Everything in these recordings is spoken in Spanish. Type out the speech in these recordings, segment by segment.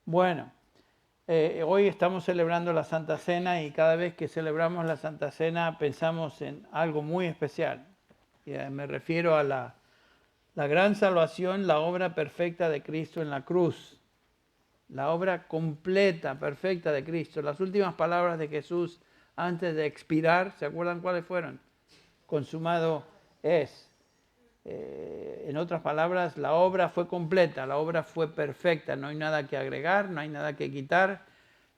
Bueno, hoy estamos celebrando la Santa Cena y cada vez que celebramos la Santa Cena pensamos en algo muy especial. Me refiero a la gran salvación, la obra perfecta de Cristo en la cruz. La obra completa, perfecta de Cristo. Las últimas palabras de Jesús antes de expirar, ¿se acuerdan cuáles fueron? Consumado es. En otras palabras, la obra fue completa, la obra fue perfecta, no hay nada que agregar, no hay nada que quitar.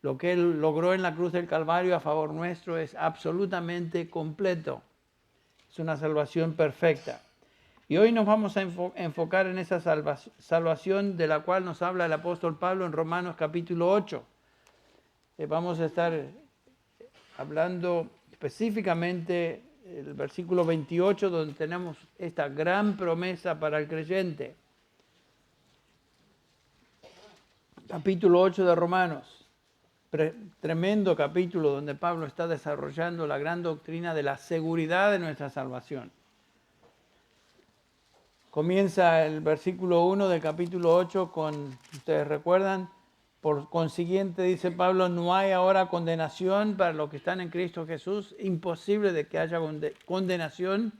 Lo que Él logró en la cruz del Calvario a favor nuestro es absolutamente completo. Es una salvación perfecta. Y hoy nos vamos a enfocar en esa salvación de la cual nos habla el apóstol Pablo en Romanos capítulo 8. Vamos a estar hablando específicamente el versículo 28, donde tenemos esta gran promesa para el creyente. Capítulo 8 de Romanos. Tremendo capítulo donde Pablo está desarrollando la gran doctrina de la seguridad de nuestra salvación. Comienza el versículo 1 del capítulo 8 con, ustedes recuerdan, por consiguiente, dice Pablo, no hay ahora condenación para los que están en Cristo Jesús. Imposible de que haya condenación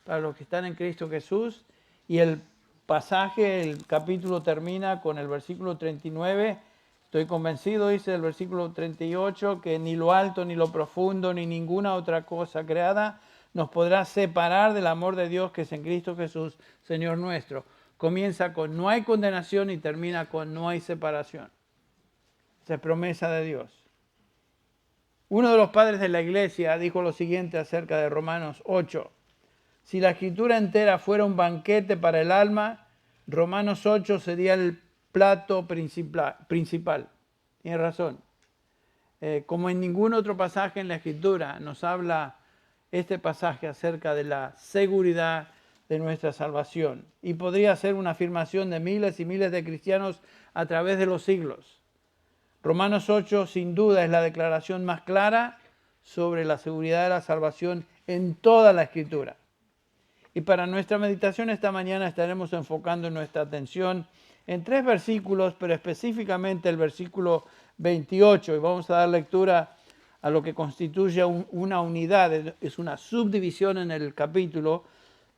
para los que están en Cristo Jesús. Y el pasaje, el capítulo termina con el versículo 39. Estoy convencido, dice el versículo 38, que ni lo alto, ni lo profundo, ni ninguna otra cosa creada nos podrá separar del amor de Dios que es en Cristo Jesús, Señor nuestro. Comienza con no hay condenación y termina con no hay separación. Esa es promesa de Dios. Uno de los padres de la iglesia dijo lo siguiente acerca de Romanos 8. Si la escritura entera fuera un banquete para el alma, Romanos 8 sería el plato principal. Tiene razón. Como en ningún otro pasaje en la escritura nos habla este pasaje acerca de la seguridad de nuestra salvación. Y podría ser una afirmación de miles y miles de cristianos a través de los siglos. Romanos 8 sin duda es la declaración más clara sobre la seguridad de la salvación en toda la Escritura. Y para nuestra meditación esta mañana estaremos enfocando nuestra atención en 3 versículos, pero específicamente el versículo 28. Y vamos a dar lectura a lo que constituye una unidad, es una subdivisión en el capítulo,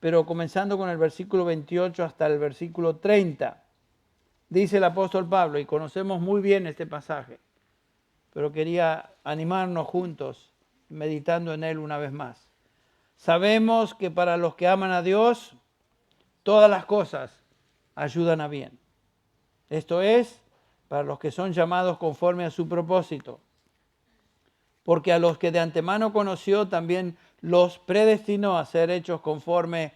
pero comenzando con el versículo 28 hasta el versículo 30. Dice el apóstol Pablo, y conocemos muy bien este pasaje, pero quería animarnos juntos, meditando en él una vez más. Sabemos que para los que aman a Dios, todas las cosas ayudan a bien. Esto es, para los que son llamados conforme a su propósito. Porque a los que de antemano conoció, también los predestinó a ser hechos conforme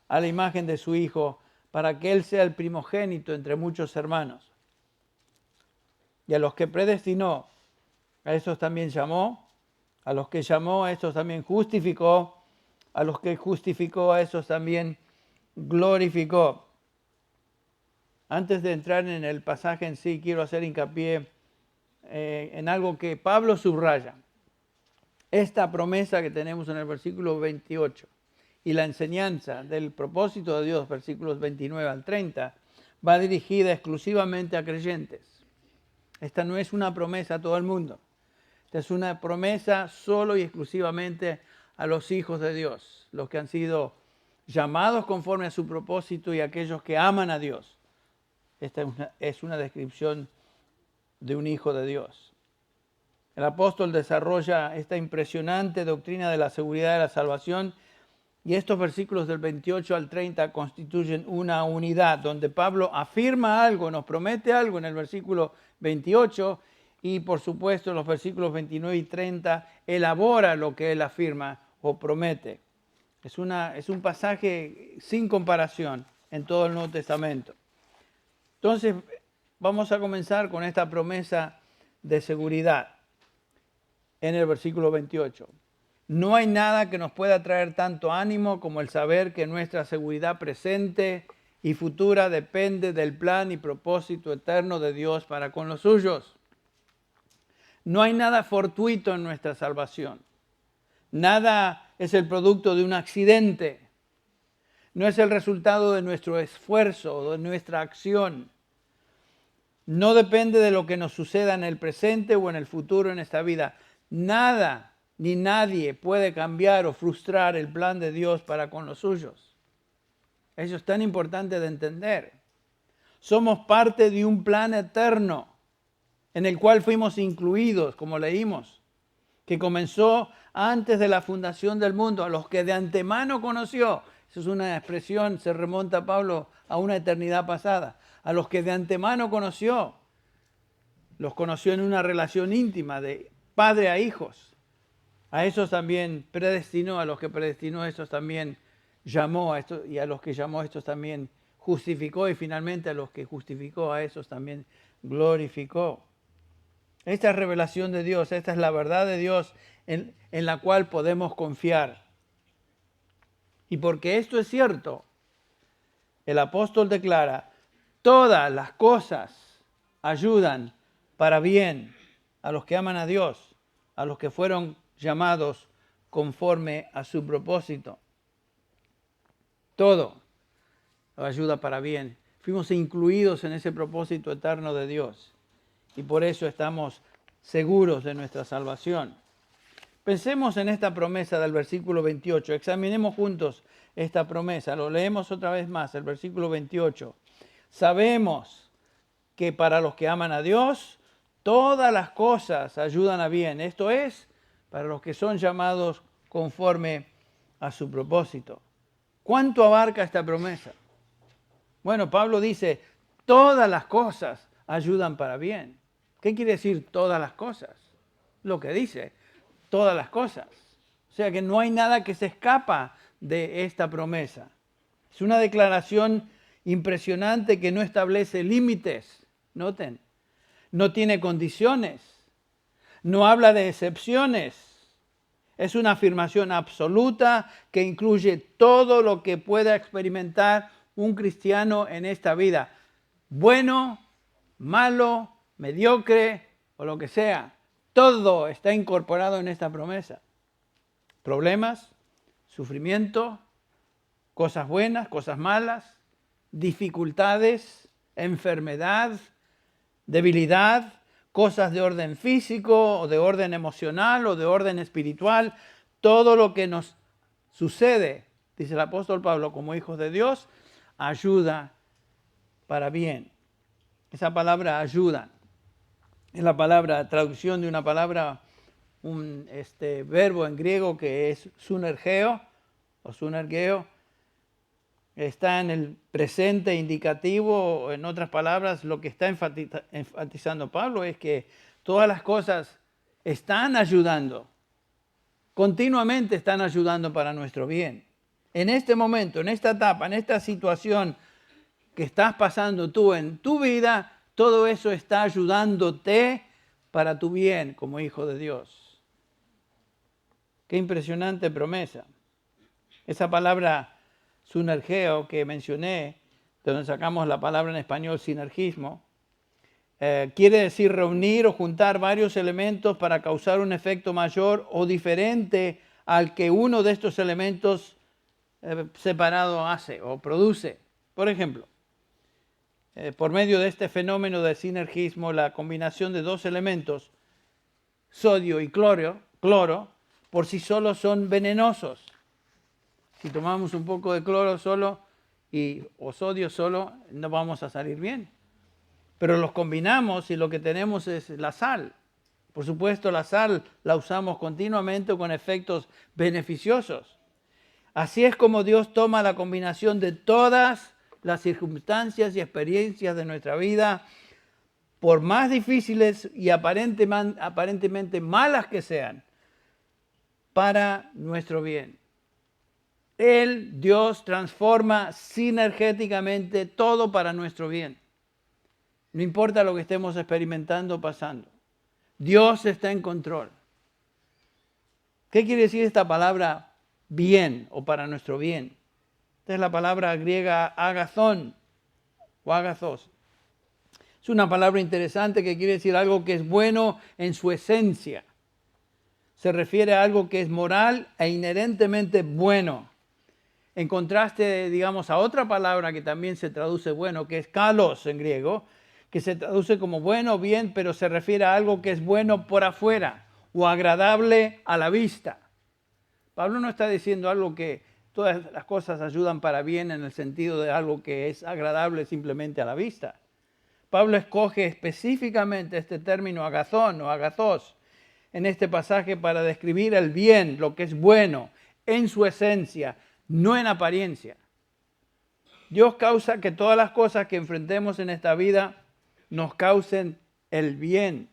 a la imagen de su Hijo, para que Él sea el primogénito entre muchos hermanos. Y a los que predestinó, a esos también llamó, a los que llamó, a esos también justificó, a los que justificó, a esos también glorificó. Antes de entrar en el pasaje en sí, quiero hacer hincapié en algo que Pablo subraya. Esta promesa que tenemos en el versículo 28 y la enseñanza del propósito de Dios, versículos 29 al 30, va dirigida exclusivamente a creyentes. Esta no es una promesa a todo el mundo. Esta es una promesa solo y exclusivamente a los hijos de Dios, los que han sido llamados conforme a su propósito y aquellos que aman a Dios. Esta es una descripción de un hijo de Dios. El apóstol desarrolla esta impresionante doctrina de la seguridad de la salvación y estos versículos del 28 al 30 constituyen una unidad donde Pablo afirma algo, nos promete algo en el versículo 28 y por supuesto en los versículos 29 y 30 elabora lo que él afirma o promete. Es un pasaje sin comparación en todo el Nuevo Testamento. Entonces vamos a comenzar con esta promesa de seguridad. En el versículo 28. No hay nada que nos pueda traer tanto ánimo como el saber que nuestra seguridad presente y futura depende del plan y propósito eterno de Dios para con los suyos. No hay nada fortuito en nuestra salvación. Nada es el producto de un accidente. No es el resultado de nuestro esfuerzo o de nuestra acción. No depende de lo que nos suceda en el presente o en el futuro en esta vida. Nada ni nadie puede cambiar o frustrar el plan de Dios para con los suyos. Eso es tan importante de entender. Somos parte de un plan eterno en el cual fuimos incluidos, como leímos, que comenzó antes de la fundación del mundo, a los que de antemano conoció. Esa es una expresión, se remonta Pablo a una eternidad pasada. A los que de antemano conoció, los conoció en una relación íntima de padre a hijos. A esos también predestinó, a los que predestinó, a esos también llamó, a estos, y a los que llamó, a estos también justificó, y finalmente a los que justificó, a esos también glorificó. Esta es revelación de Dios, esta es la verdad de Dios en la cual podemos confiar. Y porque esto es cierto, el apóstol declara, todas las cosas ayudan para bien a los que aman a Dios, a los que fueron llamados conforme a su propósito. Todo ayuda para bien. Fuimos incluidos en ese propósito eterno de Dios y por eso estamos seguros de nuestra salvación. Pensemos en esta promesa del versículo 28. Examinemos juntos esta promesa. Lo leemos otra vez más, el versículo 28. Sabemos que para los que aman a Dios, todas las cosas ayudan a bien. Esto es, para los que son llamados conforme a su propósito. ¿Cuánto abarca esta promesa? Bueno, Pablo dice, todas las cosas ayudan para bien. ¿Qué quiere decir todas las cosas? Lo que dice, todas las cosas. O sea que no hay nada que se escapa de esta promesa. Es una declaración impresionante que no establece límites. Noten, no tiene condiciones, no habla de excepciones. Es una afirmación absoluta que incluye todo lo que pueda experimentar un cristiano en esta vida. Bueno, malo, mediocre o lo que sea. Todo está incorporado en esta promesa. Problemas, sufrimiento, cosas buenas, cosas malas, dificultades, enfermedad, debilidad, cosas de orden físico o de orden emocional o de orden espiritual. Todo lo que nos sucede, dice el apóstol Pablo, como hijos de Dios, ayuda para bien. Esa palabra ayuda es la palabra, traducción de una palabra, un verbo en griego que es sunergeo o sunergeo. Está en el presente indicativo, o en otras palabras, lo que está enfatizando Pablo es que todas las cosas están ayudando, continuamente están ayudando para nuestro bien. En este momento, en esta etapa, en esta situación que estás pasando tú en tu vida, todo eso está ayudándote para tu bien como hijo de Dios. Qué impresionante promesa. Esa palabra sunergeo que mencioné, de donde sacamos la palabra en español sinergismo, quiere decir reunir o juntar varios elementos para causar un efecto mayor o diferente al que uno de estos elementos separado hace o produce. Por ejemplo, por medio de este fenómeno de sinergismo, la combinación de dos elementos, sodio y cloro, por sí solos son venenosos. Si tomamos un poco de cloro solo o sodio solo, no vamos a salir bien. Pero los combinamos y lo que tenemos es la sal. Por supuesto, la sal la usamos continuamente con efectos beneficiosos. Así es como Dios toma la combinación de todas las circunstancias y experiencias de nuestra vida, por más difíciles y aparentemente malas que sean, para nuestro bien. Él, Dios, transforma sinergéticamente todo para nuestro bien. No importa lo que estemos experimentando o pasando. Dios está en control. ¿Qué quiere decir esta palabra bien o para nuestro bien? Esta es la palabra griega agazón o agazos. Es una palabra interesante que quiere decir algo que es bueno en su esencia. Se refiere a algo que es moral e inherentemente bueno. En contraste, digamos, a otra palabra que también se traduce bueno, que es kalos en griego, que se traduce como bueno o bien, pero se refiere a algo que es bueno por afuera o agradable a la vista. Pablo no está diciendo algo que todas las cosas ayudan para bien en el sentido de algo que es agradable simplemente a la vista. Pablo escoge específicamente este término agazón o agathos en este pasaje para describir el bien, lo que es bueno, en su esencia, no en apariencia. Dios causa que todas las cosas que enfrentemos en esta vida nos causen el bien.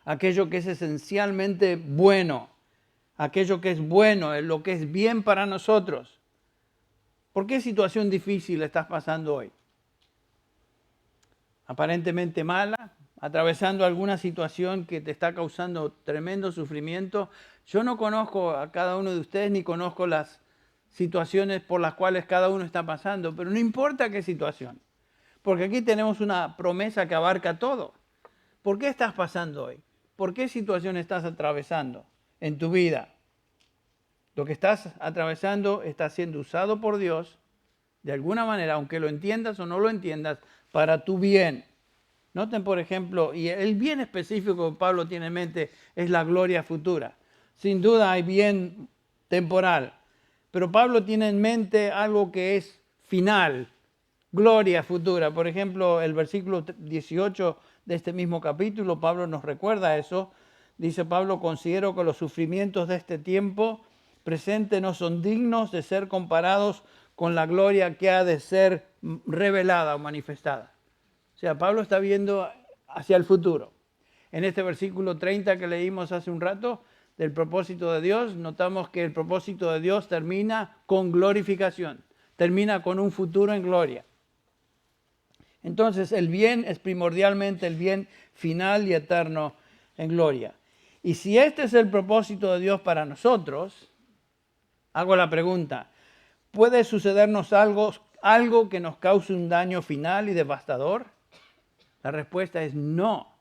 Aquello que es esencialmente bueno, aquello que es bueno, lo que es bien para nosotros. ¿Por qué situación difícil estás pasando hoy? Aparentemente mala, atravesando alguna situación que te está causando tremendo sufrimiento. Yo no conozco a cada uno de ustedes ni conozco las situaciones por las cuales cada uno está pasando, pero no importa qué situación, porque aquí tenemos una promesa que abarca todo. ¿Por qué estás pasando hoy? ¿Por qué situación estás atravesando en tu vida? Lo que estás atravesando está siendo usado por Dios de alguna manera, aunque lo entiendas o no lo entiendas, para tu bien. Noten, por ejemplo, y el bien específico que Pablo tiene en mente es la gloria futura. Sin duda hay bien temporal, pero Pablo tiene en mente algo que es final, gloria futura. Por ejemplo, el versículo 18 de este mismo capítulo, Pablo nos recuerda eso. Dice Pablo, considero que los sufrimientos de este tiempo presente no son dignos de ser comparados con la gloria que ha de ser revelada o manifestada. O sea, Pablo está viendo hacia el futuro. En este versículo 30 que leímos hace un rato, del propósito de Dios, notamos que el propósito de Dios termina con glorificación, termina con un futuro en gloria. Entonces, el bien es primordialmente el bien final y eterno en gloria. Y si este es el propósito de Dios para nosotros, hago la pregunta, ¿puede sucedernos algo que nos cause un daño final y devastador? La respuesta es no.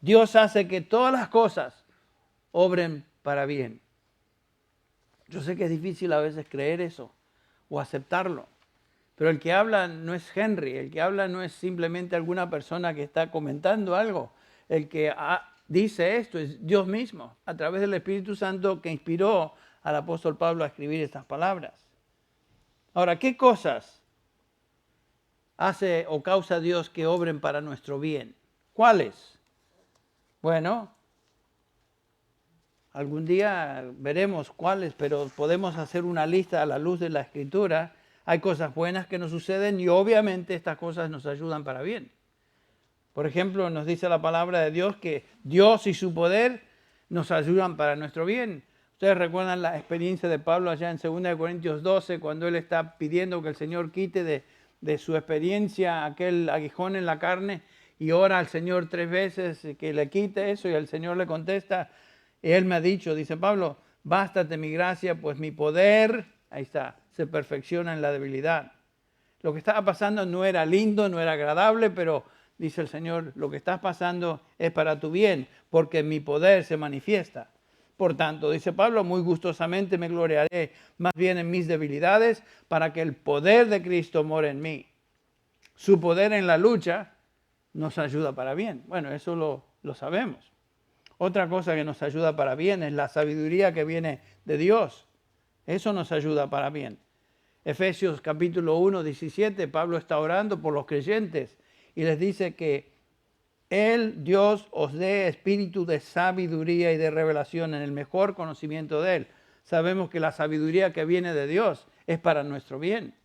Dios hace que todas las cosas obren para bien. Yo sé que es difícil a veces creer eso o aceptarlo, pero el que habla no es Henry, el que habla no es simplemente alguna persona que está comentando algo. El que dice esto es Dios mismo, a través del Espíritu Santo que inspiró al apóstol Pablo a escribir estas palabras. Ahora, ¿qué cosas hace o causa Dios que obren para nuestro bien? ¿Cuáles? Bueno, algún día veremos cuáles, pero podemos hacer una lista a la luz de la Escritura. Hay cosas buenas que nos suceden y obviamente estas cosas nos ayudan para bien. Por ejemplo, nos dice la palabra de Dios que Dios y su poder nos ayudan para nuestro bien. Ustedes recuerdan la experiencia de Pablo allá en 2 Corintios 12, cuando él está pidiendo que el Señor quite de su experiencia aquel aguijón en la carne y ora al Señor 3 veces que le quite eso y el Señor le contesta, él me ha dicho, dice Pablo, bástate mi gracia, pues mi poder, ahí está, se perfecciona en la debilidad. Lo que estaba pasando no era lindo, no era agradable, pero dice el Señor, lo que estás pasando es para tu bien, porque mi poder se manifiesta. Por tanto, dice Pablo, muy gustosamente me gloriaré más bien en mis debilidades para que el poder de Cristo more en mí. Su poder en la lucha nos ayuda para bien. Bueno, eso lo sabemos. Otra cosa que nos ayuda para bien es la sabiduría que viene de Dios. Eso nos ayuda para bien. Efesios capítulo 1, 17, Pablo está orando por los creyentes y les dice que Él, Dios, os dé espíritu de sabiduría y de revelación en el mejor conocimiento de Él. Sabemos que la sabiduría que viene de Dios es para nuestro bien.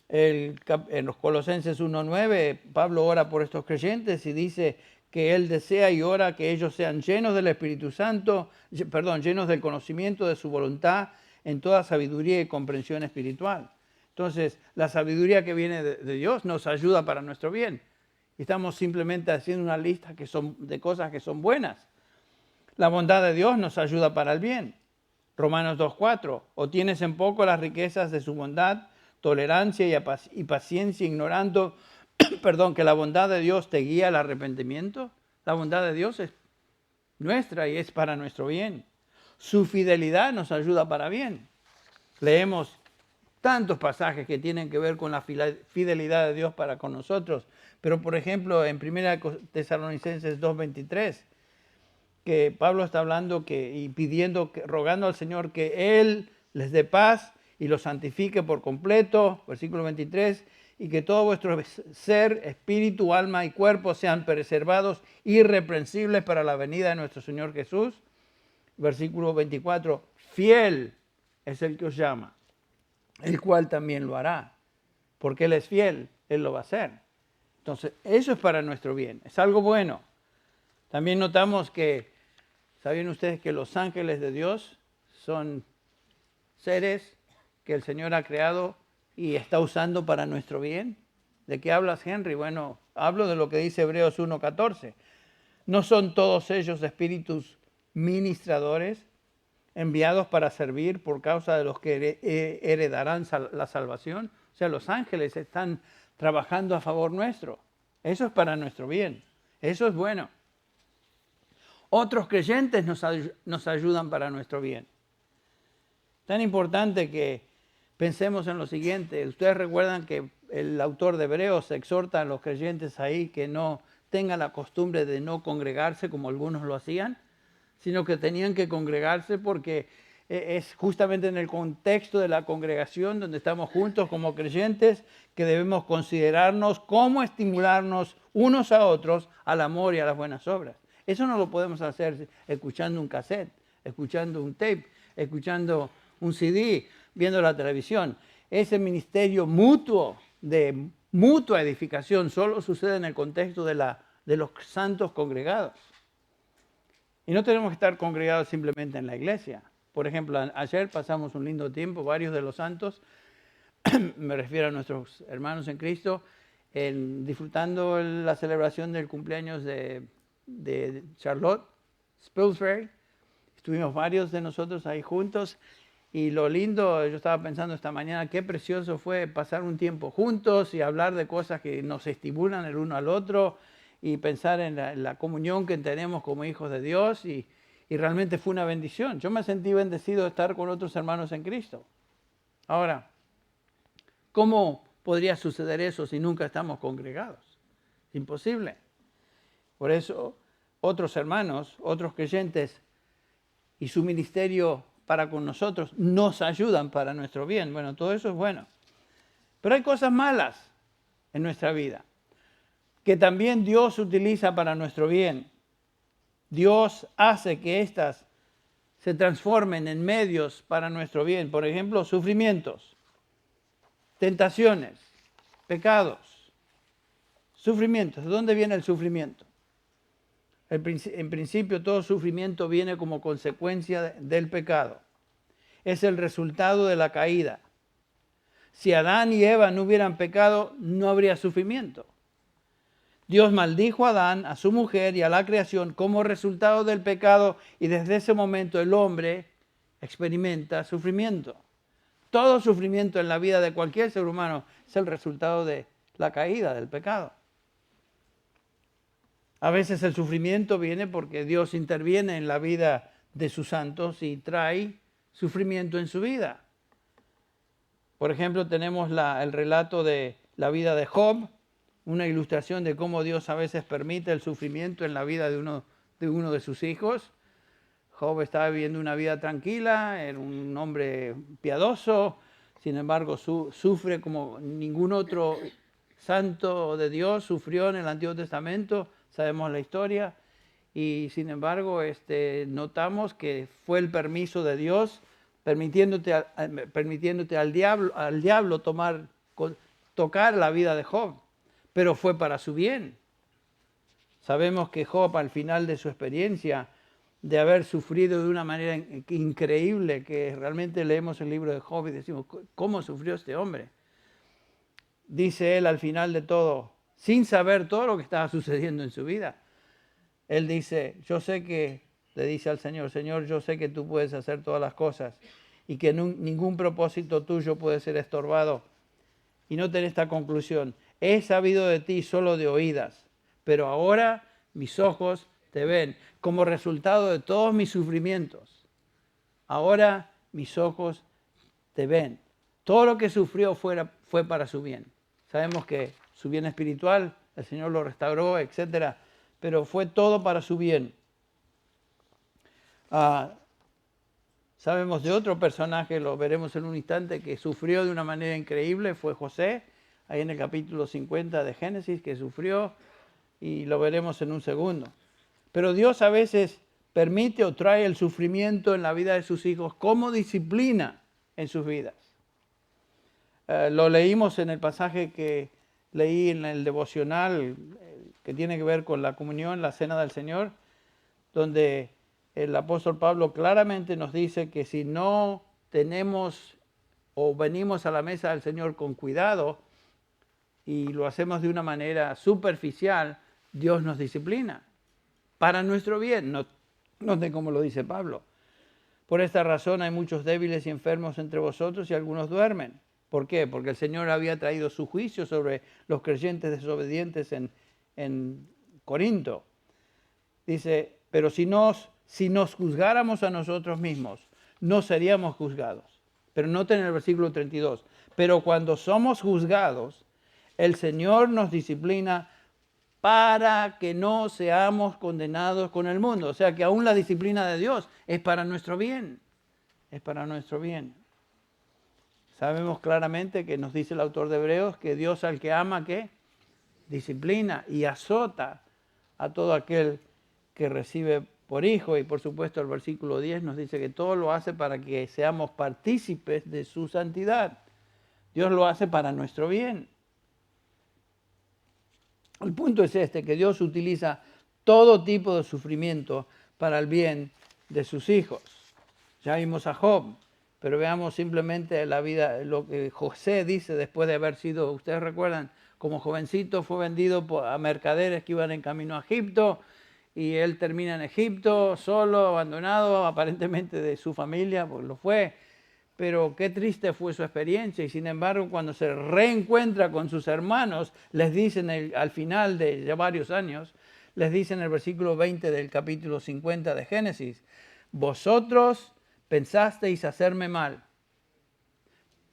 En los Colosenses 1:9, Pablo ora por estos creyentes y dice que Él desea y ora que ellos sean llenos del Espíritu Santo, llenos del conocimiento de su voluntad en toda sabiduría y comprensión espiritual. Entonces, la sabiduría que viene de Dios nos ayuda para nuestro bien. Estamos simplemente haciendo una lista de cosas que son buenas. La bondad de Dios nos ayuda para el bien. Romanos 2:4, o tienes en poco las riquezas de su bondad, tolerancia y paciencia, ignorando que la bondad de Dios te guía al arrepentimiento. La bondad de Dios es nuestra y es para nuestro bien. Su fidelidad nos ayuda para bien. Leemos tantos pasajes que tienen que ver con la fidelidad de Dios para con nosotros. Pero, por ejemplo, en 1 Tesalonicenses 2:23, que Pablo está hablando y pidiendo, rogando al Señor que Él les dé paz y los santifique por completo, versículo 23, y que todo vuestro ser, espíritu, alma y cuerpo sean preservados irreprensibles para la venida de nuestro Señor Jesús. Versículo 24, fiel es el que os llama, el cual también lo hará, porque Él es fiel, Él lo va a hacer. Entonces, eso es para nuestro bien, es algo bueno. También notamos que, ¿sabían ustedes que los ángeles de Dios son seres que el Señor ha creado y está usando para nuestro bien? ¿De qué hablas, Henry? Bueno, hablo de lo que dice Hebreos 1:14. ¿No son todos ellos espíritus ministradores enviados para servir por causa de los que heredarán la salvación? O sea, los ángeles están trabajando a favor nuestro. Eso es para nuestro bien. Eso es bueno. Otros creyentes nos ayudan para nuestro bien. Tan importante que pensemos en lo siguiente. Ustedes recuerdan que el autor de Hebreos exhorta a los creyentes ahí que no tengan la costumbre de no congregarse como algunos lo hacían, sino que tenían que congregarse porque es justamente en el contexto de la congregación donde estamos juntos como creyentes que debemos considerarnos cómo estimularnos unos a otros al amor y a las buenas obras. Eso no lo podemos hacer escuchando un cassette, escuchando un tape, escuchando un CD, viendo la televisión. Ese ministerio mutuo, de mutua edificación, solo sucede en el contexto de los santos congregados. Y no tenemos que estar congregados simplemente en la iglesia. Por ejemplo, ayer pasamos un lindo tiempo, varios de los santos, me refiero a nuestros hermanos en Cristo, disfrutando la celebración del cumpleaños de Charlotte Spilsbury. Estuvimos varios de nosotros ahí juntos y lo lindo, yo estaba pensando esta mañana, qué precioso fue pasar un tiempo juntos y hablar de cosas que nos estimulan el uno al otro y pensar en la comunión que tenemos como hijos de Dios y realmente fue una bendición. Yo me sentí bendecido de estar con otros hermanos en Cristo. Ahora, ¿cómo podría suceder eso si nunca estamos congregados? Es imposible. Por eso, otros hermanos, otros creyentes y su ministerio para con nosotros nos ayudan para nuestro bien. Bueno, todo eso es bueno. Pero hay cosas malas en nuestra vida que también Dios utiliza para nuestro bien. Dios hace que éstas se transformen en medios para nuestro bien. Por ejemplo, sufrimientos, tentaciones, pecados, sufrimientos. ¿De dónde viene el sufrimiento? En principio, todo sufrimiento viene como consecuencia del pecado. Es el resultado de la caída. Si Adán y Eva no hubieran pecado, no habría sufrimiento. Dios maldijo a Adán, a su mujer y a la creación como resultado del pecado y desde ese momento el hombre experimenta sufrimiento. Todo sufrimiento en la vida de cualquier ser humano es el resultado de la caída, del pecado. A veces el sufrimiento viene porque Dios interviene en la vida de sus santos y trae sufrimiento en su vida. Por ejemplo, tenemos el relato de la vida de Job, una ilustración de cómo Dios a veces permite el sufrimiento en la vida de uno de sus hijos. Job estaba viviendo una vida tranquila, era un hombre piadoso, sin embargo sufre como ningún otro santo de Dios sufrió en el Antiguo Testamento, sabemos la historia, y sin embargo notamos que fue el permiso de Dios permitiéndote al diablo tocar la vida de Job, pero fue para su bien. Sabemos que Job, al final de su experiencia, de haber sufrido de una manera increíble, que realmente leemos el libro de Job y decimos, ¿cómo sufrió este hombre? Dice él al final de todo, sin saber todo lo que estaba sucediendo en su vida, él dice, le dice al Señor, Señor, yo sé que tú puedes hacer todas las cosas y que ningún propósito tuyo puede ser estorbado. Y noten esta conclusión, he sabido de ti solo de oídas, pero ahora mis ojos te ven como resultado de todos mis sufrimientos. Ahora mis ojos te ven. todo lo que sufrió fue para su bien. Sabemos que su bien espiritual, el Señor lo restauró, etc. Pero fue todo para su bien. Sabemos de otro personaje, lo veremos en un instante, que sufrió de una manera increíble, fue José, ahí en el capítulo 50 de Génesis, que sufrió, y lo veremos en un segundo. Pero Dios a veces permite o trae el sufrimiento en la vida de sus hijos como disciplina en sus vidas. Lo leímos en el pasaje que leí en el devocional, que tiene que ver con la comunión, la cena del Señor, donde el apóstol Pablo claramente nos dice que si no tenemos o venimos a la mesa del Señor con cuidado y lo hacemos de una manera superficial, Dios nos disciplina para nuestro bien, no sé cómo lo dice Pablo. Por esta razón hay muchos débiles y enfermos entre vosotros y algunos duermen. ¿Por qué? Porque el Señor había traído su juicio sobre los creyentes desobedientes en Corinto. Dice, pero si nos juzgáramos a nosotros mismos, no seríamos juzgados. Pero noten el versículo 32. Pero cuando somos juzgados, el Señor nos disciplina para que no seamos condenados con el mundo. O sea que aún la disciplina de Dios es para nuestro bien. Es para nuestro bien. Sabemos claramente que nos dice el autor de Hebreos que Dios al que ama, ¿qué? Disciplina y azota a todo aquel que recibe por hijo. Y por supuesto el versículo 10 nos dice que todo lo hace para que seamos partícipes de su santidad. Dios lo hace para nuestro bien. El punto es este, que Dios utiliza todo tipo de sufrimiento para el bien de sus hijos. Ya vimos a Job, pero veamos simplemente la vida, lo que José dice después de haber sido, ustedes recuerdan, como jovencito fue vendido a mercaderes que iban en camino a Egipto, y él termina en Egipto, solo, abandonado, aparentemente de su familia, pues lo fue. Pero qué triste fue su experiencia, y sin embargo cuando se reencuentra con sus hermanos, les dicen al final de ya varios años, les dice en el versículo 20 del capítulo 50 de Génesis, vosotros pensasteis hacerme mal,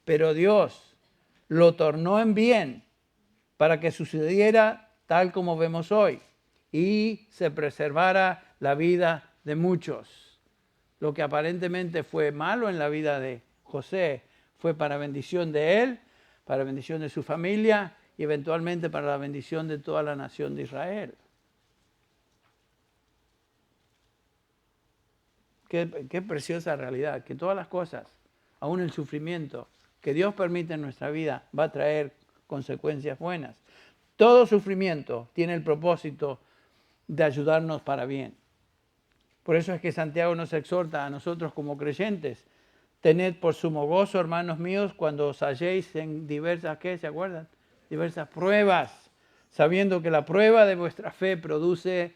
pero Dios lo tornó en bien para que sucediera tal como vemos hoy y se preservara la vida de muchos. Lo que aparentemente fue malo en la vida de José fue para bendición de él, para bendición de su familia y eventualmente para la bendición de toda la nación de Israel. Qué preciosa realidad, que todas las cosas, aún el sufrimiento que Dios permite en nuestra vida, va a traer consecuencias buenas. Todo sufrimiento tiene el propósito de ayudarnos para bien. Por eso es que Santiago nos exhorta a nosotros como creyentes, tened por sumo gozo, hermanos míos, cuando os halléis en diversas, ¿qué? ¿Se acuerdan? Diversas pruebas, sabiendo que la prueba de vuestra fe produce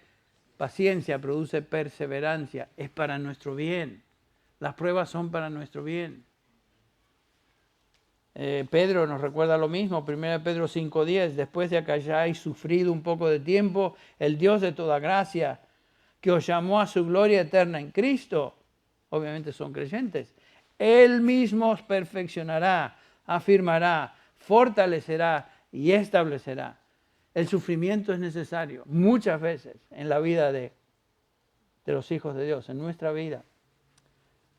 paciencia, produce perseverancia, es para nuestro bien. Las pruebas son para nuestro bien. Pedro nos recuerda lo mismo, 1 Pedro 5:10, después de que hayáis sufrido un poco de tiempo, el Dios de toda gracia, que os llamó a su gloria eterna en Cristo, obviamente son creyentes, Él mismo os perfeccionará, afirmará, fortalecerá y establecerá. El sufrimiento es necesario muchas veces en la vida de los hijos de Dios, en nuestra vida.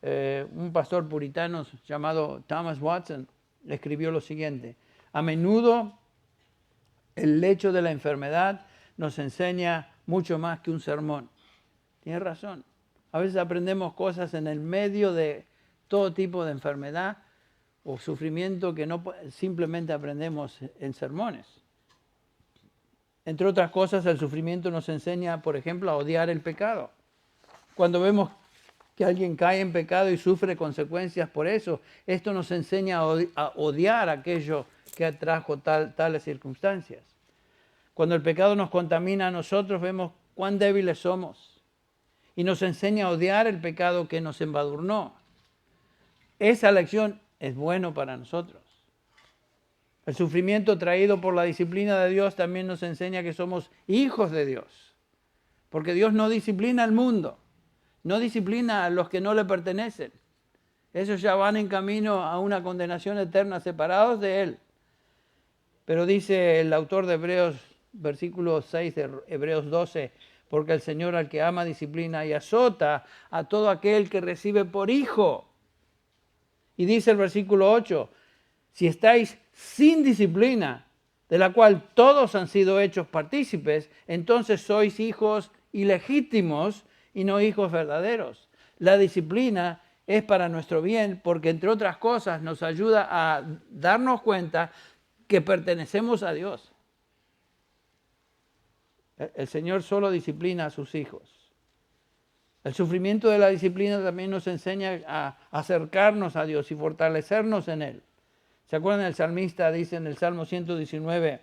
Un pastor puritano llamado Thomas Watson escribió lo siguiente: a menudo el lecho de la enfermedad nos enseña mucho más que un sermón. Tiene razón. A veces aprendemos cosas en el medio de todo tipo de enfermedad o sufrimiento que no simplemente aprendemos en sermones. Entre otras cosas, el sufrimiento nos enseña, por ejemplo, a odiar el pecado. Cuando vemos que alguien cae en pecado y sufre consecuencias por eso, esto nos enseña a odiar aquello que atrajo tales circunstancias. Cuando el pecado nos contamina a nosotros, vemos cuán débiles somos y nos enseña a odiar el pecado que nos embadurnó. Esa lección es bueno para nosotros. El sufrimiento traído por la disciplina de Dios también nos enseña que somos hijos de Dios. Porque Dios no disciplina al mundo, no disciplina a los que no le pertenecen. Esos ya van en camino a una condenación eterna, separados de Él. Pero dice el autor de Hebreos, versículo 6 de Hebreos 12, porque el Señor al que ama disciplina y azota a todo aquel que recibe por hijo. Y dice el versículo 8, si estáis sin disciplina, de la cual todos han sido hechos partícipes, entonces sois hijos ilegítimos y no hijos verdaderos. La disciplina es para nuestro bien porque, entre otras cosas, nos ayuda a darnos cuenta que pertenecemos a Dios. El Señor solo disciplina a sus hijos. El sufrimiento de la disciplina también nos enseña a acercarnos a Dios y fortalecernos en Él. ¿Se acuerdan? El salmista dice en el Salmo 119,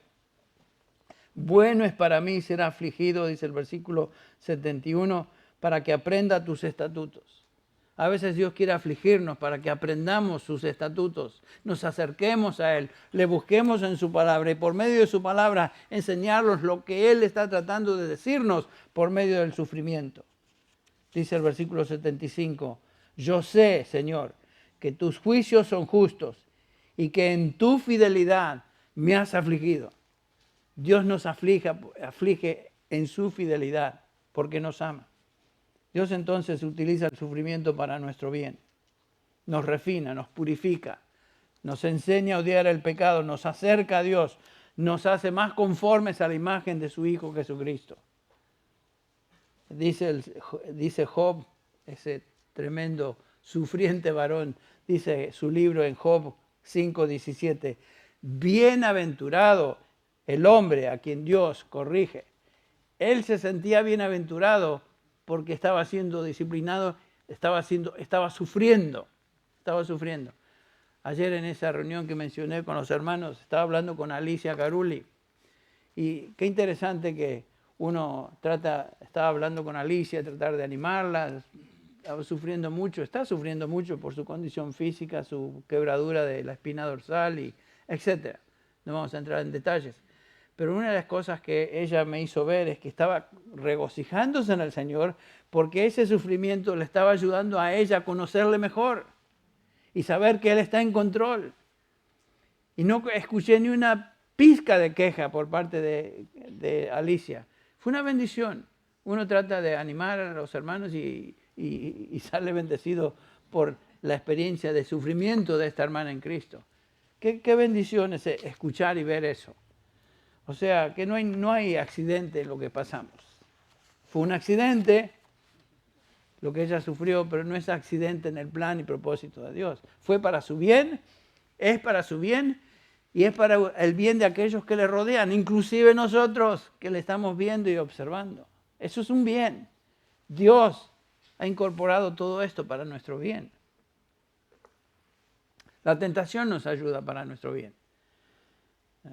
bueno es para mí ser afligido, dice el versículo 71, para que aprenda tus estatutos. A veces Dios quiere afligirnos para que aprendamos sus estatutos, nos acerquemos a Él, le busquemos en su palabra y por medio de su palabra enseñarnos lo que Él está tratando de decirnos por medio del sufrimiento. Dice el versículo 75, yo sé, Señor, que tus juicios son justos y que en tu fidelidad me has afligido. Dios nos aflige en su fidelidad porque nos ama. Dios entonces utiliza el sufrimiento para nuestro bien. Nos refina, nos purifica, nos enseña a odiar el pecado, nos acerca a Dios, nos hace más conformes a la imagen de su Hijo Jesucristo. Dice Job, ese tremendo sufriente varón, dice su libro en Job 5:17, bienaventurado el hombre a quien Dios corrige. Él se sentía bienaventurado porque estaba siendo disciplinado, estaba sufriendo. Ayer en esa reunión que mencioné con los hermanos, estaba hablando con Alicia Carulli. Y qué interesante que estaba hablando con Alicia, tratar de animarla, estaba sufriendo mucho, está sufriendo mucho por su condición física, su quebradura de la espina dorsal, y etc. No vamos a entrar en detalles. Pero una de las cosas que ella me hizo ver es que estaba regocijándose en el Señor porque ese sufrimiento le estaba ayudando a ella a conocerle mejor y saber que Él está en control. Y no escuché ni una pizca de queja por parte de Alicia. Fue una bendición. Uno trata de animar a los hermanos y sale bendecido por la experiencia de sufrimiento de esta hermana en Cristo. Qué bendición es escuchar y ver eso. O sea, que no hay accidente en lo que pasamos. Fue un accidente lo que ella sufrió, pero no es accidente en el plan y propósito de Dios. Fue para su bien, es para su bien y es para el bien de aquellos que le rodean, inclusive nosotros que le estamos viendo y observando. Eso es un bien. Dios ha incorporado todo esto para nuestro bien. La tentación nos ayuda para nuestro bien.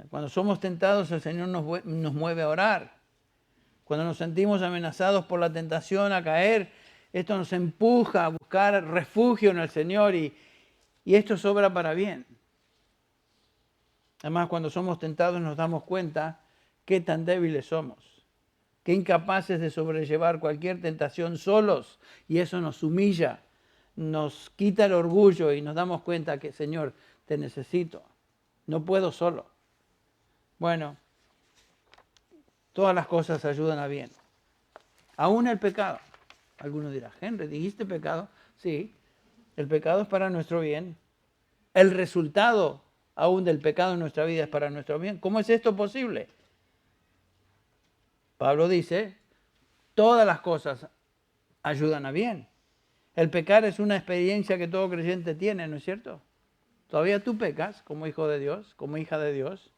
Cuando somos tentados, el Señor nos mueve a orar. Cuando nos sentimos amenazados por la tentación a caer, esto nos empuja a buscar refugio en el Señor y esto es obra para bien. Además, cuando somos tentados nos damos cuenta qué tan débiles somos, qué incapaces de sobrellevar cualquier tentación solos, y eso nos humilla, nos quita el orgullo y nos damos cuenta que, Señor, te necesito, no puedo solo. Bueno, todas las cosas ayudan a bien. Aún el pecado. Alguno dirá, Henry, ¿dijiste pecado? Sí, el pecado es para nuestro bien. El resultado aún del pecado en nuestra vida es para nuestro bien. ¿Cómo es esto posible? Pablo dice, todas las cosas ayudan a bien. El pecar es una experiencia que todo creyente tiene, ¿no es cierto? Todavía tú pecas como hijo de Dios, como hija de Dios.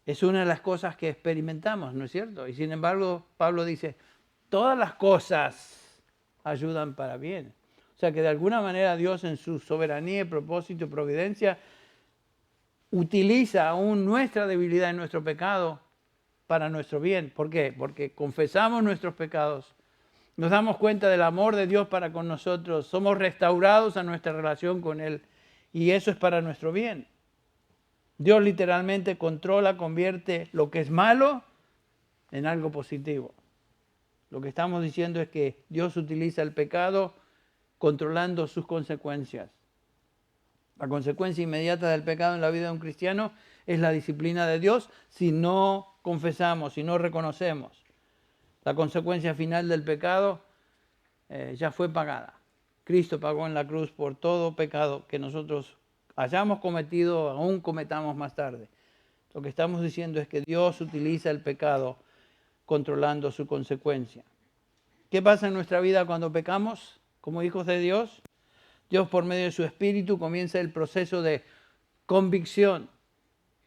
Es una de las cosas que experimentamos, ¿no es cierto? Y sin embargo, Pablo dice, todas las cosas ayudan para bien. O sea que de alguna manera Dios en su soberanía, propósito y providencia utiliza aún nuestra debilidad y nuestro pecado para nuestro bien. ¿Por qué? Porque confesamos nuestros pecados, nos damos cuenta del amor de Dios para con nosotros, somos restaurados a nuestra relación con Él y eso es para nuestro bien. Dios literalmente convierte lo que es malo en algo positivo. Lo que estamos diciendo es que Dios utiliza el pecado controlando sus consecuencias. La consecuencia inmediata del pecado en la vida de un cristiano es la disciplina de Dios si no confesamos, si no reconocemos. La consecuencia final del pecado ya fue pagada. Cristo pagó en la cruz por todo pecado que nosotros hayamos cometido, aún cometamos más tarde. Lo que estamos diciendo es que Dios utiliza el pecado controlando su consecuencia. ¿Qué pasa en nuestra vida cuando pecamos como hijos de Dios? Dios, por medio de su Espíritu, comienza el proceso de convicción,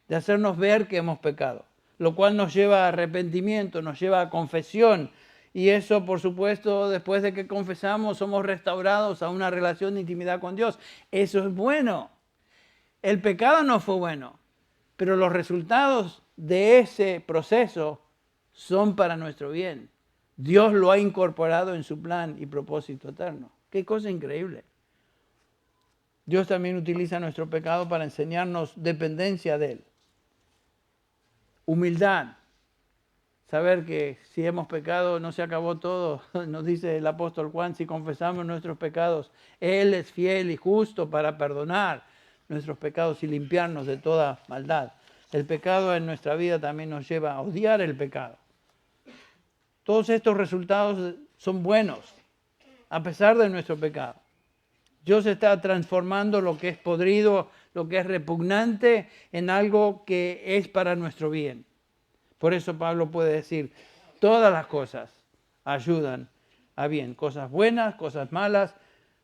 de hacernos ver que hemos pecado, lo cual nos lleva a arrepentimiento, nos lleva a confesión. Y eso, por supuesto, después de que confesamos, somos restaurados a una relación de intimidad con Dios. Eso es bueno. El pecado no fue bueno, pero los resultados de ese proceso son para nuestro bien. Dios lo ha incorporado en su plan y propósito eterno. Qué cosa increíble. Dios también utiliza nuestro pecado para enseñarnos dependencia de Él. Humildad. Saber que si hemos pecado no se acabó todo. Nos dice el apóstol Juan, si confesamos nuestros pecados, Él es fiel y justo para perdonar nuestros pecados y limpiarnos de toda maldad. El pecado en nuestra vida también nos lleva a odiar el pecado. Todos estos resultados son buenos, a pesar de nuestro pecado. Dios está transformando lo que es podrido, lo que es repugnante, en algo que es para nuestro bien. Por eso Pablo puede decir, todas las cosas ayudan a bien. Cosas buenas, cosas malas,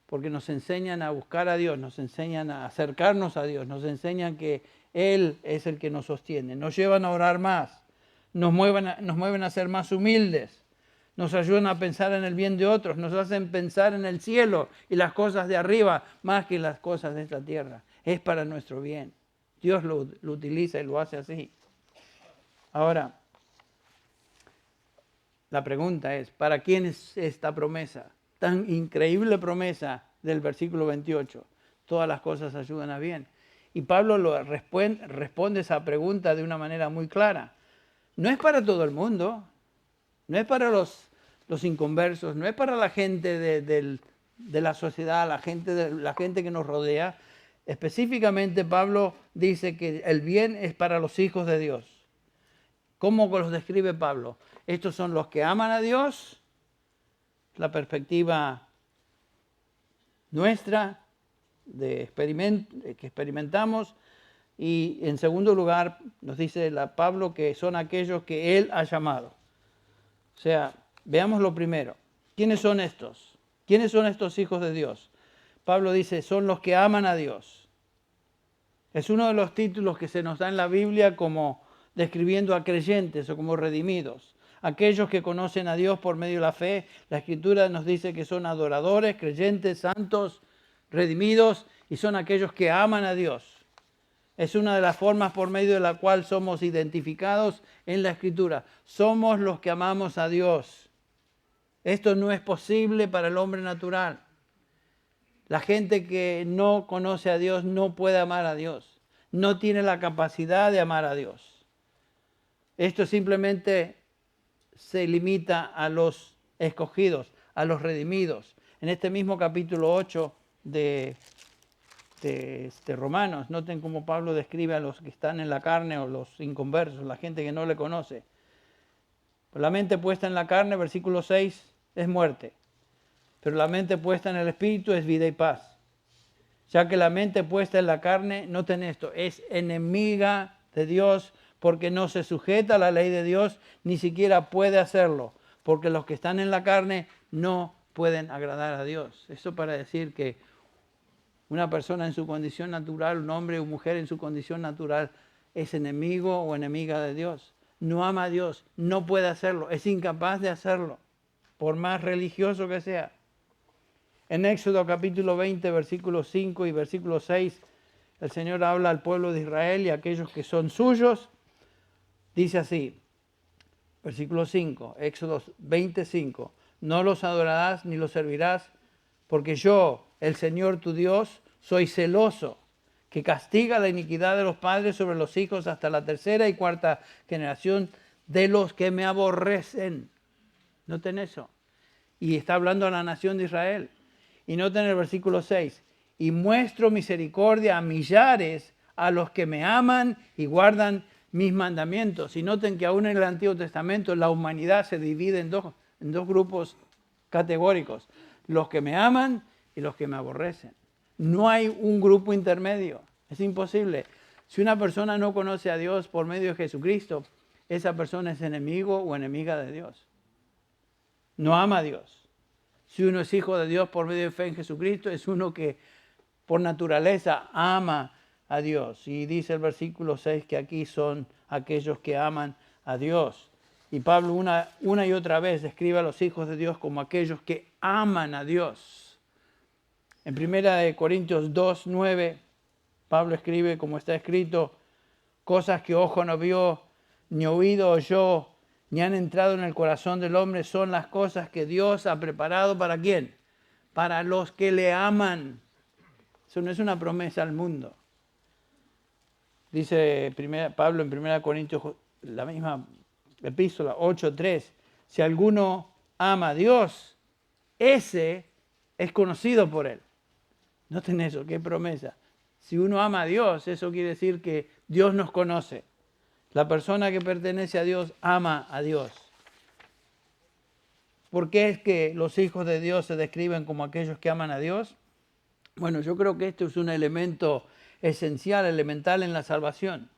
porque nos enseñan a buscar a Dios, nos enseñan a acercarnos a Dios, nos enseñan que Él es el que nos sostiene. Nos llevan a orar más, nos mueven a ser más humildes. Nos ayudan a pensar en el bien de otros, nos hacen pensar en el cielo y las cosas de arriba más que las cosas de esta tierra. Es para nuestro bien. Dios lo utiliza y lo hace así. Ahora, la pregunta es, ¿para quién es esta promesa? Tan increíble promesa del versículo 28. Todas las cosas ayudan a bien. Y Pablo responde esa pregunta de una manera muy clara. No es para todo el mundo, no es para los inconversos, no es para la gente de la sociedad, la gente que nos rodea. Específicamente Pablo dice que el bien es para los hijos de Dios. ¿Cómo los describe Pablo? Estos son los que aman a Dios, la perspectiva nuestra que experimentamos. Y en segundo lugar nos dice Pablo que son aquellos que Él ha llamado. O sea, veamos lo primero. ¿Quiénes son estos? ¿Quiénes son estos hijos de Dios? Pablo dice, son los que aman a Dios. Es uno de los títulos que se nos da en la Biblia como describiendo a creyentes o como redimidos. Aquellos que conocen a Dios por medio de la fe. La Escritura nos dice que son adoradores, creyentes, santos, redimidos, y son aquellos que aman a Dios. Es una de las formas por medio de la cual somos identificados en la Escritura. Somos los que amamos a Dios. Esto no es posible para el hombre natural. La gente que no conoce a Dios no puede amar a Dios. No tiene la capacidad de amar a Dios. Esto simplemente se limita a los escogidos, a los redimidos. En este mismo capítulo 8 de Romanos, noten cómo Pablo describe a los que están en la carne o los inconversos, la gente que no le conoce. La mente puesta en la carne, versículo 6, es muerte. Pero la mente puesta en el Espíritu es vida y paz. Ya que la mente puesta en la carne, noten esto, es enemiga de Dios porque no se sujeta a la ley de Dios, ni siquiera puede hacerlo, porque los que están en la carne no pueden agradar a Dios. Eso para decir que una persona en su condición natural, un hombre o mujer en su condición natural, es enemigo o enemiga de Dios. No ama a Dios, no puede hacerlo, es incapaz de hacerlo, por más religioso que sea. En Éxodo capítulo 20, versículos 5 y versículo 6, el Señor habla al pueblo de Israel y a aquellos que son suyos. Dice así, versículo 5, Éxodo 25, no los adorarás ni los servirás, porque yo, el Señor tu Dios, soy celoso, que castiga la iniquidad de los padres sobre los hijos hasta la tercera y cuarta generación de los que me aborrecen. Noten eso. Y está hablando a la nación de Israel. Y noten el versículo 6. Y muestro misericordia a millares, a los que me aman y guardan mis mandamientos. Y noten que aún en el Antiguo Testamento la humanidad se divide en dos grupos categóricos. Los que me aman y los que me aborrecen. No hay un grupo intermedio. Es imposible. Si una persona no conoce a Dios por medio de Jesucristo, esa persona es enemigo o enemiga de Dios. No ama a Dios. Si uno es hijo de Dios por medio de fe en Jesucristo, es uno que por naturaleza ama a Dios. Y dice el versículo 6 que aquí son aquellos que aman a Dios. Y Pablo una y otra vez describe a los hijos de Dios como aquellos que aman a Dios. En 1 Corintios 2, 9, Pablo escribe como está escrito, cosas que ojo no vio, ni oído oyó, ni han entrado en el corazón del hombre, son las cosas que Dios ha preparado ¿para quién? Para los que le aman. Eso no es una promesa al mundo. Dice Pablo en 1 Corintios, la misma epístola, 8:3, si alguno ama a Dios, ese es conocido por él. Noten eso, qué promesa. Si uno ama a Dios, eso quiere decir que Dios nos conoce. La persona que pertenece a Dios ama a Dios. ¿Por qué es que los hijos de Dios se describen como aquellos que aman a Dios? Bueno, yo creo que esto es un elemento esencial, elemental en la salvación.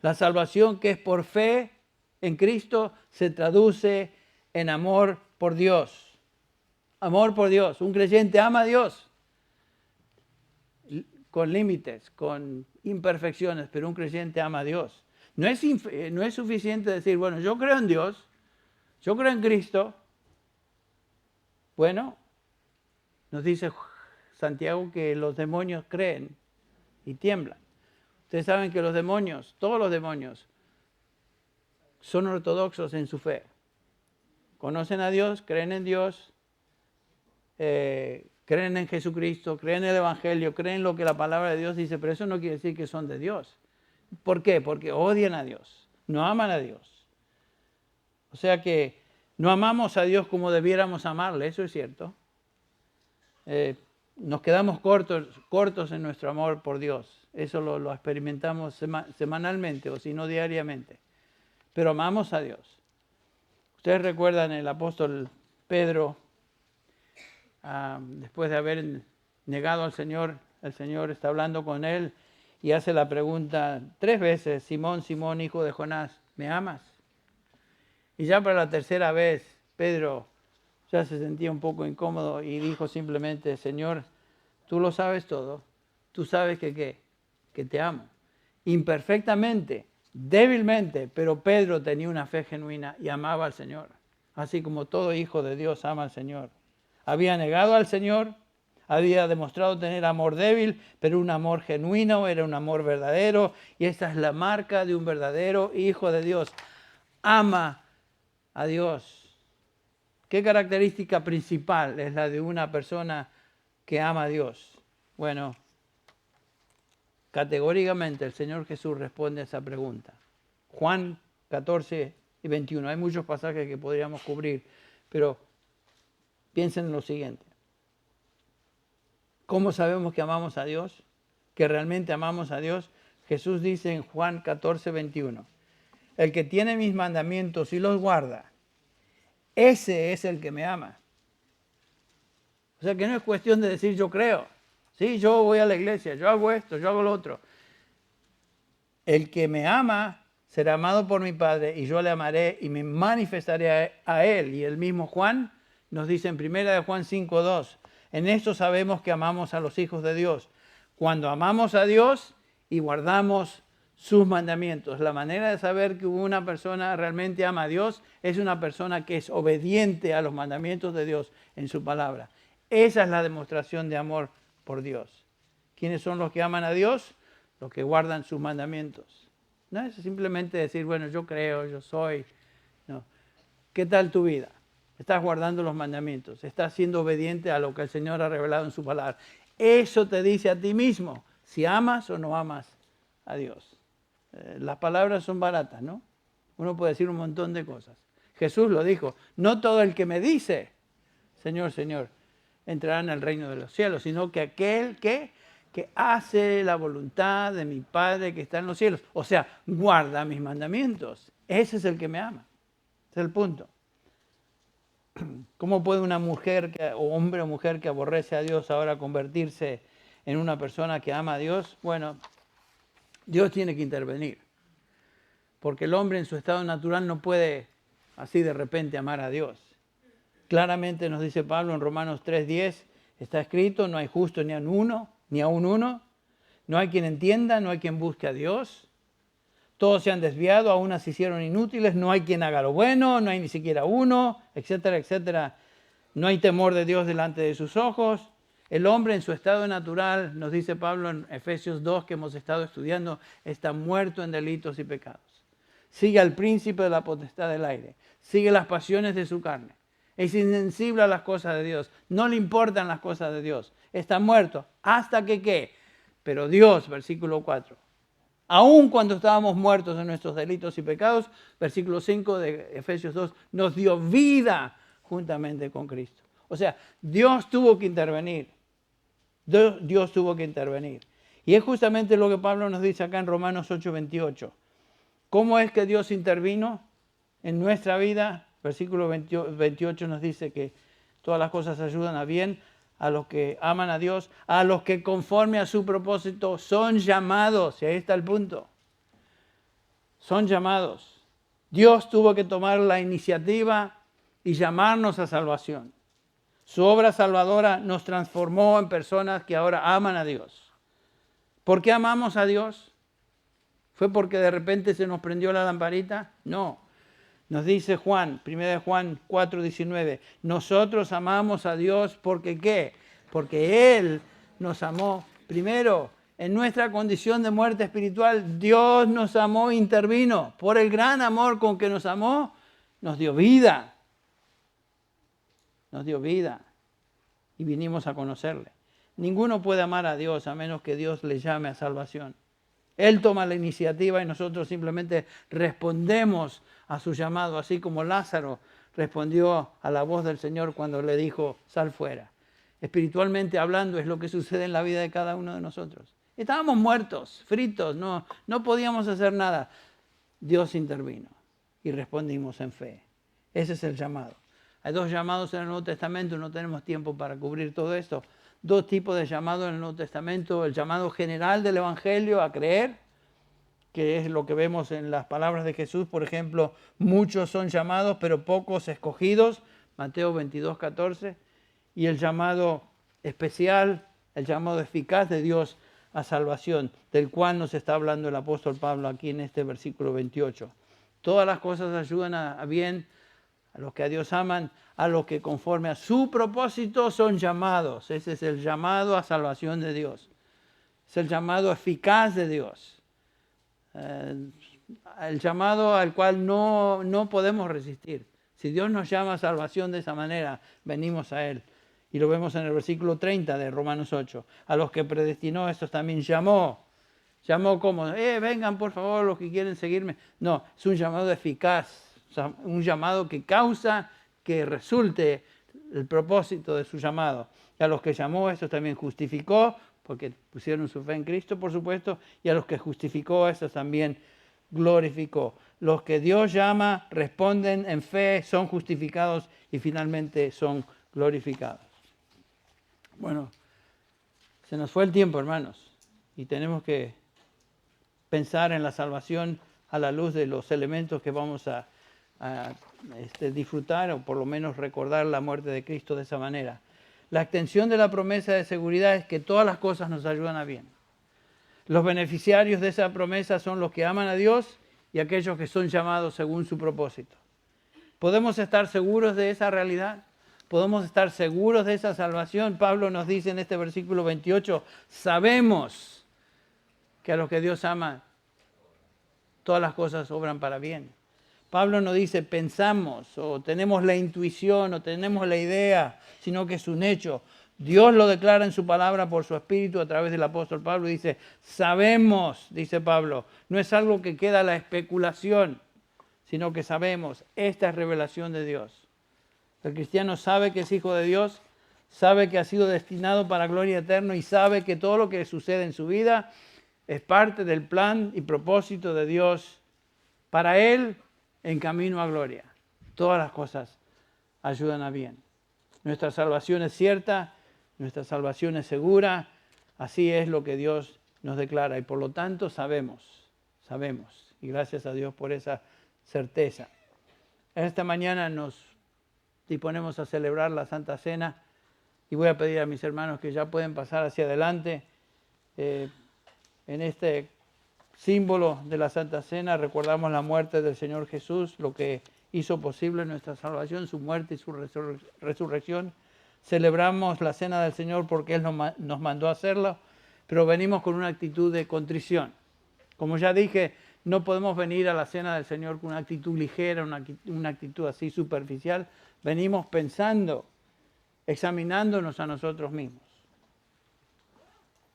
La salvación que es por fe en Cristo se traduce en amor por Dios. Amor por Dios. Un creyente ama a Dios con límites, con imperfecciones, pero un creyente ama a Dios. No es suficiente decir, bueno, yo creo en Dios, yo creo en Cristo. Bueno, nos dice Santiago que los demonios creen y tiemblan. Ustedes saben que los demonios, todos los demonios, son ortodoxos en su fe. Conocen a Dios, creen en Dios, creen en Jesucristo, creen en el Evangelio, creen lo que la palabra de Dios dice, pero eso no quiere decir que son de Dios. ¿Por qué? Porque odian a Dios, no aman a Dios. O sea que no amamos a Dios como debiéramos amarle, eso es cierto. Nos quedamos cortos en nuestro amor por Dios. Eso lo experimentamos semanalmente o si no diariamente. Pero amamos a Dios. Ustedes recuerdan el apóstol Pedro, después de haber negado al Señor, el Señor está hablando con él y hace la pregunta 3 veces, Simón, Simón, hijo de Jonás, ¿me amas? Y ya para la tercera vez, Pedro ya se sentía un poco incómodo y dijo simplemente, Señor, tú lo sabes todo, tú sabes que te amo. Imperfectamente, débilmente, pero Pedro tenía una fe genuina y amaba al Señor, así como todo hijo de Dios ama al Señor. Había negado al Señor, había demostrado tener amor débil, pero un amor genuino, era un amor verdadero, y esta es la marca de un verdadero hijo de Dios. Ama a Dios. ¿Qué característica principal es la de una persona que ama a Dios? Bueno, categóricamente el Señor Jesús responde a esa pregunta. Juan 14 y 21. Hay muchos pasajes que podríamos cubrir, pero piensen en lo siguiente. ¿Cómo sabemos que amamos a Dios? Que realmente amamos a Dios. Jesús dice en Juan 14, 21. El que tiene mis mandamientos y los guarda, ese es el que me ama. O sea que no es cuestión de decir yo creo. Sí, yo voy a la iglesia, yo hago esto, yo hago lo otro. El que me ama será amado por mi Padre y yo le amaré y me manifestaré a él. Y el mismo Juan nos dice en 1 Juan 5:2, en esto sabemos que amamos a los hijos de Dios, cuando amamos a Dios y guardamos sus mandamientos. La manera de saber que una persona realmente ama a Dios es una persona que es obediente a los mandamientos de Dios en su palabra. Esa es la demostración de amor por Dios. ¿Quiénes son los que aman a Dios? Los que guardan sus mandamientos. No es simplemente decir, bueno, yo creo, yo soy. No. ¿Qué tal tu vida? Estás guardando los mandamientos, estás siendo obediente a lo que el Señor ha revelado en su palabra. Eso te dice a ti mismo si amas o no amas a Dios. Las palabras son baratas, ¿no? Uno puede decir un montón de cosas. Jesús lo dijo, no todo el que me dice, Señor, Señor, entrará en el reino de los cielos, sino que aquel que hace la voluntad de mi Padre que está en los cielos. O sea, guarda mis mandamientos. Ese es el que me ama. Ese es el punto. ¿Cómo puede una mujer, o hombre o mujer que aborrece a Dios ahora convertirse en una persona que ama a Dios? Bueno, Dios tiene que intervenir. Porque el hombre en su estado natural no puede así de repente amar a Dios. Claramente nos dice Pablo en Romanos 3:10, está escrito, no hay justo ni aun uno. No hay quien entienda, no hay quien busque a Dios. Todos se han desviado, aún se hicieron inútiles, no hay quien haga lo bueno, no hay ni siquiera uno, etcétera, etcétera. No hay temor de Dios delante de sus ojos. El hombre en su estado natural, nos dice Pablo en Efesios 2, que hemos estado estudiando, está muerto en delitos y pecados. Sigue al príncipe de la potestad del aire, sigue las pasiones de su carne. Es insensible a las cosas de Dios, no le importan las cosas de Dios. Está muerto, hasta que ¿qué? Pero Dios, versículo 4, aun cuando estábamos muertos en nuestros delitos y pecados, versículo 5 de Efesios 2, nos dio vida juntamente con Cristo. O sea, Dios tuvo que intervenir. Dios tuvo que intervenir. Y es justamente lo que Pablo nos dice acá en Romanos 8:28. ¿Cómo es que Dios intervino en nuestra vida? Versículo 28 nos dice que todas las cosas ayudan a bien a los que aman a Dios, a los que conforme a su propósito son llamados. Y ahí está el punto. Son llamados. Dios tuvo que tomar la iniciativa y llamarnos a salvación. Su obra salvadora nos transformó en personas que ahora aman a Dios. ¿Por qué amamos a Dios? ¿Fue porque de repente se nos prendió la lamparita? No. Nos dice Juan, 1 Juan 4:19, nosotros amamos a Dios porque ¿qué? Porque Él nos amó primero. En nuestra condición de muerte espiritual, Dios nos amó, intervino. Por el gran amor con que nos amó, nos dio vida. Nos dio vida. Y vinimos a conocerle. Ninguno puede amar a Dios a menos que Dios le llame a salvación. Él toma la iniciativa y nosotros simplemente respondemos a su llamado, así como Lázaro respondió a la voz del Señor cuando le dijo, sal fuera. Espiritualmente hablando es lo que sucede en la vida de cada uno de nosotros. Estábamos muertos, fritos, no podíamos hacer nada. Dios intervino y respondimos en fe. Ese es el llamado. Hay dos llamados en el Nuevo Testamento, no tenemos tiempo para cubrir todo esto. Dos tipos de llamados en el Nuevo Testamento. El llamado general del Evangelio a creer, que es lo que vemos en las palabras de Jesús. Por ejemplo, muchos son llamados, pero pocos escogidos. Mateo 22:14. Y el llamado especial, el llamado eficaz de Dios a salvación, del cual nos está hablando el apóstol Pablo aquí en este versículo 28. Todas las cosas ayudan a bien a los que a Dios aman, a los que conforme a su propósito son llamados. Ese es el llamado a salvación de Dios. Es el llamado eficaz de Dios. El llamado al cual no podemos resistir. Si Dios nos llama a salvación de esa manera, venimos a Él. Y lo vemos en el versículo 30 de Romanos 8. A los que predestinó, estos también llamó. Llamó como, vengan por favor los que quieren seguirme. No, es un llamado eficaz. O sea, un llamado que causa que resulte el propósito de su llamado. Y a los que llamó, estos también justificó, porque pusieron su fe en Cristo, por supuesto, y a los que justificó, estos también glorificó. Los que Dios llama, responden en fe, son justificados y finalmente son glorificados. Bueno, se nos fue el tiempo, hermanos, y tenemos que pensar en la salvación a la luz de los elementos que vamos a disfrutar, o por lo menos recordar la muerte de Cristo de esa manera. La extensión de la promesa de seguridad es que todas las cosas nos ayudan a bien. Los beneficiarios de esa promesa son los que aman a Dios y aquellos que son llamados según su propósito. ¿Podemos estar seguros de esa realidad? ¿Podemos estar seguros de esa salvación? Pablo nos dice en este versículo 28, sabemos que a los que Dios ama, todas las cosas obran para bien. Pablo no dice pensamos o tenemos la intuición o tenemos la idea, sino que es un hecho. Dios lo declara en su palabra por su Espíritu a través del apóstol Pablo. Dice, sabemos, dice Pablo, no es algo que queda a la especulación, sino que sabemos, esta es revelación de Dios. El cristiano sabe que es hijo de Dios, sabe que ha sido destinado para gloria eterna y sabe que todo lo que sucede en su vida es parte del plan y propósito de Dios para él en camino a gloria. Todas las cosas ayudan a bien. Nuestra salvación es cierta, nuestra salvación es segura, así es lo que Dios nos declara y por lo tanto sabemos, y gracias a Dios por esa certeza. Esta mañana nos disponemos a celebrar la Santa Cena y voy a pedir a mis hermanos que ya pueden pasar hacia adelante. En este símbolo de la Santa Cena recordamos la muerte del Señor Jesús, lo que hizo posible nuestra salvación, su muerte y su resurrección. Celebramos la Cena del Señor porque Él nos mandó a hacerlo, pero venimos con una actitud de contrición. Como ya dije, no podemos venir a la Cena del Señor con una actitud ligera, una actitud así superficial. Venimos pensando, examinándonos a nosotros mismos.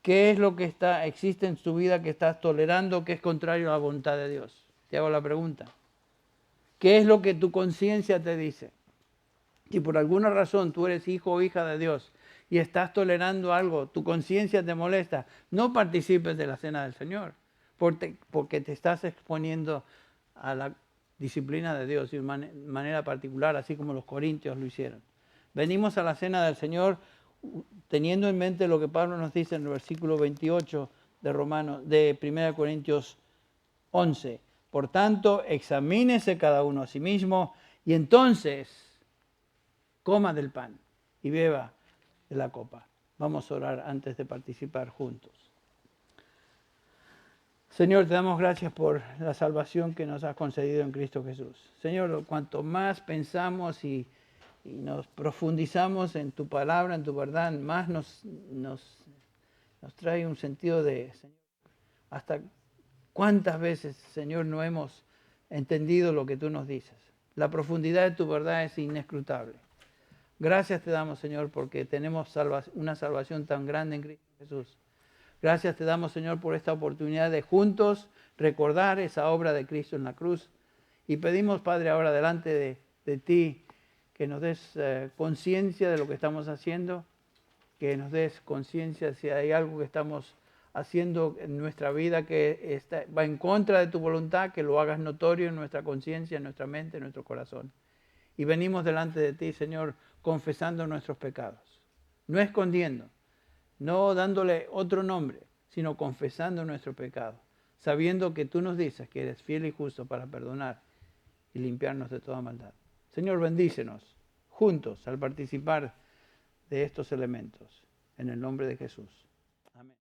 ¿Qué es lo que existe en tu vida que estás tolerando que es contrario a la voluntad de Dios? Te hago la pregunta. ¿Qué es lo que tu conciencia te dice? Si por alguna razón tú eres hijo o hija de Dios y estás tolerando algo, tu conciencia te molesta, no participes de la Cena del Señor, porque te estás exponiendo a la disciplina de Dios de manera particular, así como los corintios lo hicieron. Venimos a la Cena del Señor teniendo en mente lo que Pablo nos dice en el versículo 28 de 1 Corintios 11. Por tanto, examínese cada uno a sí mismo y entonces coma del pan y beba de la copa. Vamos a orar antes de participar juntos. Señor, te damos gracias por la salvación que nos has concedido en Cristo Jesús. Señor, cuanto más pensamos y nos profundizamos en tu palabra, en tu verdad, más nos trae un sentido de, Señor, hasta cuántas veces, Señor, no hemos entendido lo que tú nos dices. La profundidad de tu verdad es inescrutable. Gracias te damos, Señor, porque tenemos una salvación tan grande en Cristo Jesús. Gracias te damos, Señor, por esta oportunidad de juntos recordar esa obra de Cristo en la cruz. Y pedimos, Padre, ahora delante de ti, que nos des conciencia de lo que estamos haciendo, que nos des conciencia si hay algo que estamos haciendo en nuestra vida que va en contra de tu voluntad, que lo hagas notorio en nuestra conciencia, en nuestra mente, en nuestro corazón. Y venimos delante de ti, Señor, confesando nuestros pecados, no escondiendo, no dándole otro nombre, sino confesando nuestro pecado, sabiendo que tú nos dices que eres fiel y justo para perdonar y limpiarnos de toda maldad. Señor, bendícenos juntos al participar de estos elementos. En el nombre de Jesús.